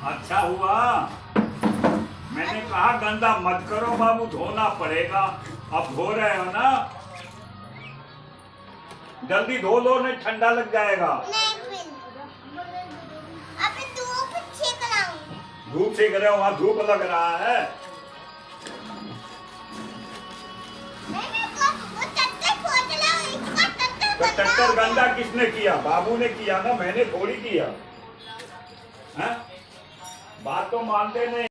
अच्छा हुआ, मैंने कहा गंदा मत करो बाबू, धोना पड़ेगा। अब धो रहे हो ना, जल्दी धो लो नहीं ठंडा लग जाएगा। अबे धूप सेक रहा हूं। धूप सेक रहे हो, वहाँ धूप लग रहा है। तो टक्कर गंदा किसने किया? बाबू ने किया ना, मैंने थोड़ी किया। हैं? बात तो मानते नहीं।